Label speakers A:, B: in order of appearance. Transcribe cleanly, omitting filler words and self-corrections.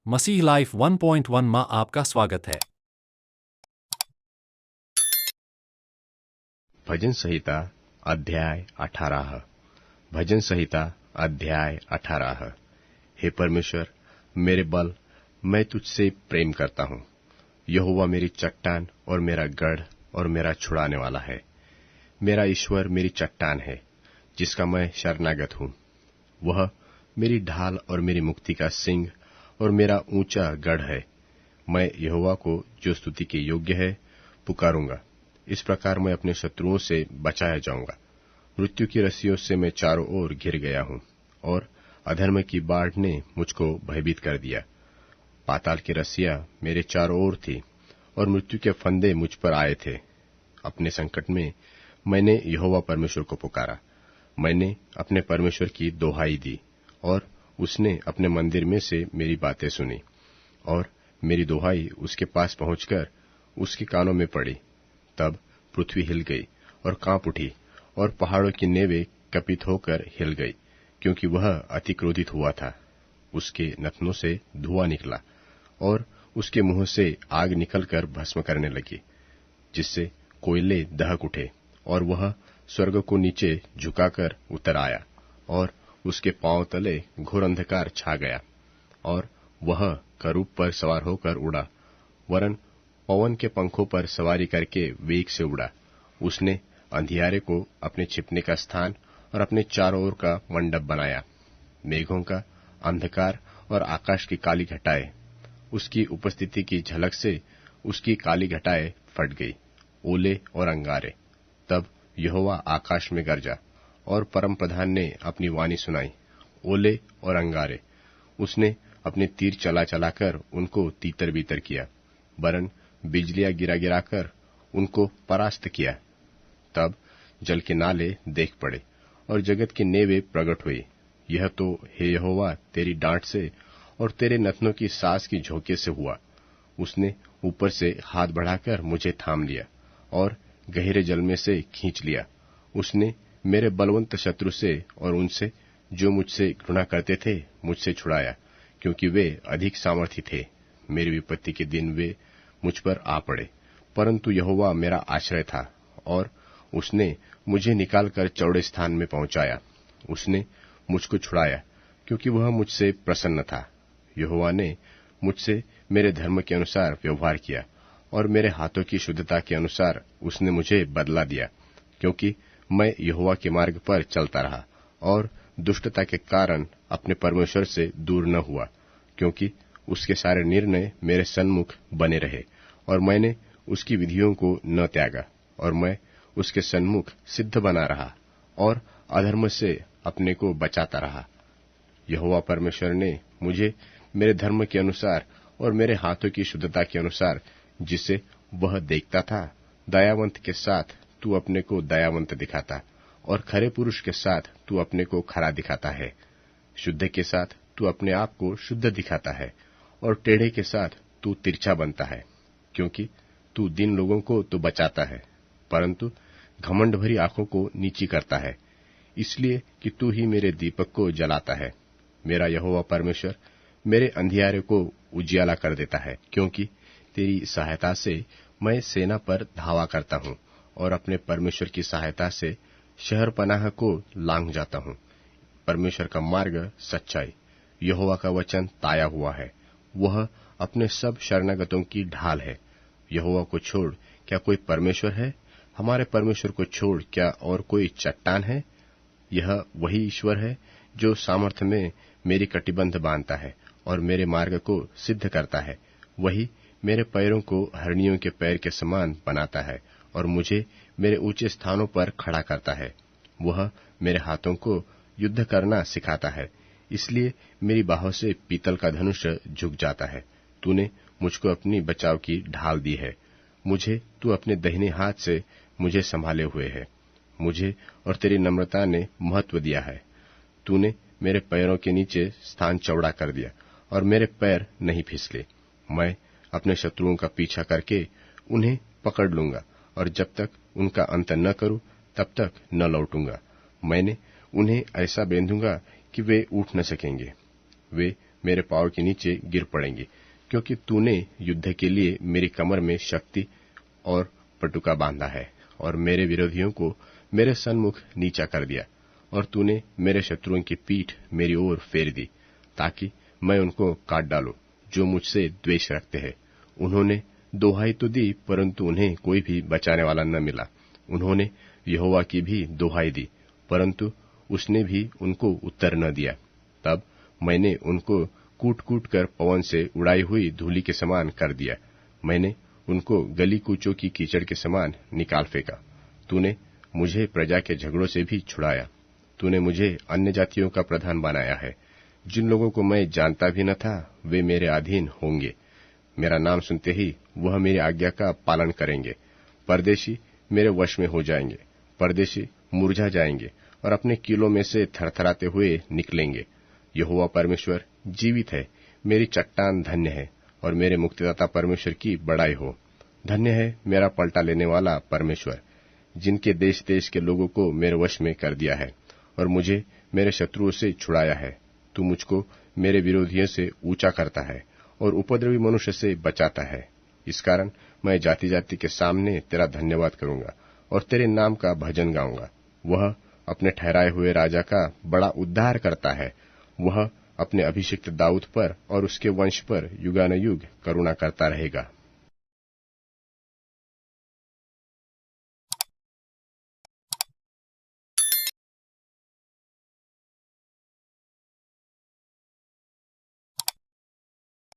A: मसीह life 1.1 में आपका स्वागत है।
B: भजन संहिता अध्याय 18। भजन संहिता अध्याय 18। हे परमेश्वर, मेरे बल, मैं तुझसे प्रेम करता हूँ। यहोवा मेरी चट्टान और मेरा गढ़ और मेरा छुड़ाने वाला है। मेरा ईश्वर मेरी चट्टान है, जिसका मैं शरणागत हूँ। वह मेरी ढाल और मेरी मुक्ति का सिंह और मेरा ऊंचा गढ़ है। मैं यहोवा को, जो स्तुति के योग्य है, पुकारूंगा। इस प्रकार मैं अपने शत्रुओं से बचाया जाऊंगा। मृत्यु की रस्सियों से मैं चारों ओर घिर गया हूँ, और अधर्म की बाढ़ ने मुझको भयभीत कर दिया। पाताल की रस्सियां मेरे चारों ओर थी, और मृत्यु के फंदे मुझ पर आए थे। अपने संकट में मैंने यहोवा परमेश्वर को पुकारा। मैंने अपने परमेश्वर की दोहाई दी, और उसने अपने मंदिर में से मेरी बातें सुनी, और मेरी दोहाई उसके पास पहुंचकर उसके कानों में पड़ी। तब पृथ्वी हिल गई और कांप उठी, और पहाड़ों की नेवें कपित होकर हिल गई, क्योंकि वह अति क्रोधित हुआ था। उसके नथनों से धुआं निकला, और उसके मुंह से आग निकलकर भस्म करने लगी, जिससे कोयले दहक उठे, और वह स्वर्ग को नीचे झुकाकर उतर आया, और उसके पांव तले घोर अंधकार छा गया। और वह करूब पर सवार होकर उड़ा, वरन पवन के पंखों पर सवारी करके वेग से उड़ा। उसने अंधियारे को अपने छिपने का स्थान और अपने चारों ओर का मंडप बनाया। मेघों का अंधकार और आकाश की काली घटाएं, उसकी उपस्थिति की झलक से उसकी काली घटाएं फट गई, ओले और अंगारे। तब यहोवा आकाश में गरजा, और परम प्रधान ने अपनी वाणी सुनाई। ओले और अंगारे। उसने अपने तीर चला चलाकर उनको तीतर बीतर किया, वरन बिजलियां गिरा गिराकर उनको परास्त किया। तब जल के नाले देख पड़े, और जगत की नेवें प्रकट हुई। यह तो, हे यहोवा, तेरी डांट से और तेरे नथनों की सास की झोंके से हुआ। उसने ऊपर से हाथ बढ़ाकर मुझे थाम लिया, और गहरे जल में से खींच लिया। उसने मेरे बलवंत शत्रु से और उनसे, जो मुझसे घृणा करते थे, मुझसे छुड़ाया, क्योंकि वे अधिक सामर्थी थे। मेरी विपत्ति के दिन वे मुझ पर आ पड़े, परंतु यहोवा मेरा आश्रय था, और उसने मुझे निकालकर चौड़े स्थान में पहुंचाया। उसने मुझको छुड़ाया, क्योंकि वह मुझसे प्रसन्न था। यहोवा ने मुझसे मेरे धर्म के अनुसार व्यवहार किया, और मेरे हाथों की शुद्धता के अनुसार उसने मुझे बदला दिया, क्योंकि मैं यहोवा के मार्ग पर चलता रहा, और दुष्टता के कारण अपने परमेश्वर से दूर न हुआ, क्योंकि उसके सारे निर्णय मेरे सन्मुख बने रहे, और मैंने उसकी विधियों को न त्यागा, और मैं उसके सन्मुख सिद्ध बना रहा, और अधर्म से अपने को बचाता रहा। यहोवा परमेश्वर ने मुझे मेरे धर्म के अनुसार और मेरे हाथों की शुद्धता के अनुसार, जिसे वह देखता था, दयावंत के साथ तू अपने को दयावंत दिखाता, और खरे पुरुष के साथ तू अपने को खरा दिखाता है। शुद्ध के साथ तू अपने आप को शुद्ध दिखाता है, और टेढ़े के साथ तू तिरछा बनता है, क्योंकि तू दीन लोगों को तो बचाता है, परंतु घमंड भरी आंखों को नीची करता है, इसलिए कि तू ही मेरे दीपक को जलाता है। मेरा यहोवा परमेश्वर मेरे अंधियारे को उजियाला कर देता है, क्योंकि तेरी सहायता से मैं सेना पर धावा करता हूँ, और अपने परमेश्वर की सहायता से शहर पनाह को लांघ जाता हूँ। परमेश्वर का मार्ग सच्चाई, यहोवा का वचन ताया हुआ है। वह अपने सब शरणागतों की ढाल है। यहोवा को छोड़ क्या कोई परमेश्वर है? हमारे परमेश्वर को छोड़ क्या और कोई चट्टान है? यह वही ईश्वर है, जो सामर्थ्य में मेरी कटिबंध बांधता है, और मेरे मार्ग को सिद्ध करता है। वही मेरे पैरों को हरणियों के पैर के समान बनाता है, और मुझे मेरे ऊंचे स्थानों पर खड़ा करता है। वह मेरे हाथों को युद्ध करना सिखाता है, इसलिए मेरी बाहों से पीतल का धनुष झुक जाता है। तूने मुझको अपनी बचाव की ढाल दी है। मुझे तू अपने दाहिने हाथ से मुझे संभाले हुए है। मुझे और तेरी नम्रता ने महत्व दिया है। तूने मेरे पैरों के नीचे स्थान चौड़ा कर दिया, और मेरे पैर नहीं फिसले। मैं अपने शत्रुओं का पीछा करके उन्हें पकड़ लूंगा, और जब तक उनका अंत न करूं, तब तक न लौटूंगा। मैंने उन्हें ऐसा बेंधूंगा कि वे उठ न सकेंगे। वे मेरे पांव के नीचे गिर पड़ेंगे, क्योंकि तूने युद्ध के लिए मेरी कमर में शक्ति और पटुका बांधा है और मेरे विरोधियों को मेरे सन्मुख नीचा कर दिया, और तूने मेरे शत्रुओं की पीठ मेरी ओर फेर दी, ताकि मैं उनको काट डालूं जो मुझसे द्वेष रखते हैं। उन्होंने दोहाई तो दी, परंतु उन्हें कोई भी बचाने वाला न मिला। उन्होंने यहोवा की भी दोहाई दी, परंतु उसने भी उनको उत्तर न दिया। तब मैंने उनको कूट कूट कर पवन से उड़ाई हुई धूलि के समान कर दिया। मैंने उनको गली कूचों की कीचड़ के समान निकाल फेंका। तूने मुझे प्रजा के झगड़ों से भी छुड़ाया। तूने मुझे अन्य जातियों का प्रधान बनाया है। जिन लोगों को मैं जानता भी न था, वे मेरे अधीन होंगे। मेरा नाम सुनते ही वह मेरी आज्ञा का पालन करेंगे। परदेशी मेरे वश में हो जाएंगे। परदेशी मुरझा जाएंगे और अपने किलों में से थरथराते हुए निकलेंगे। यहोवा परमेश्वर जीवित है। मेरी चट्टान धन्य है और मेरे मुक्तिदाता परमेश्वर की बड़ाई हो। धन्य है मेरा पलटा लेने वाला परमेश्वर, जिनके देश देश के लोगों को मेरे वश में कर दिया है और मुझे मेरे शत्रुओं से छुड़ाया है। तू मुझको मेरे विरोधियों से ऊंचा करता है और उपद्रवी मनुष्य से बचाता है। इस कारण मैं जाति जाति के सामने तेरा धन्यवाद करूंगा और तेरे नाम का भजन गाऊंगा। वह अपने ठहराए हुए राजा का बड़ा उद्धार करता है। वह अपने अभिषिक्त दाऊद पर और उसके वंश पर युगानुयुग करुणा करता रहेगा।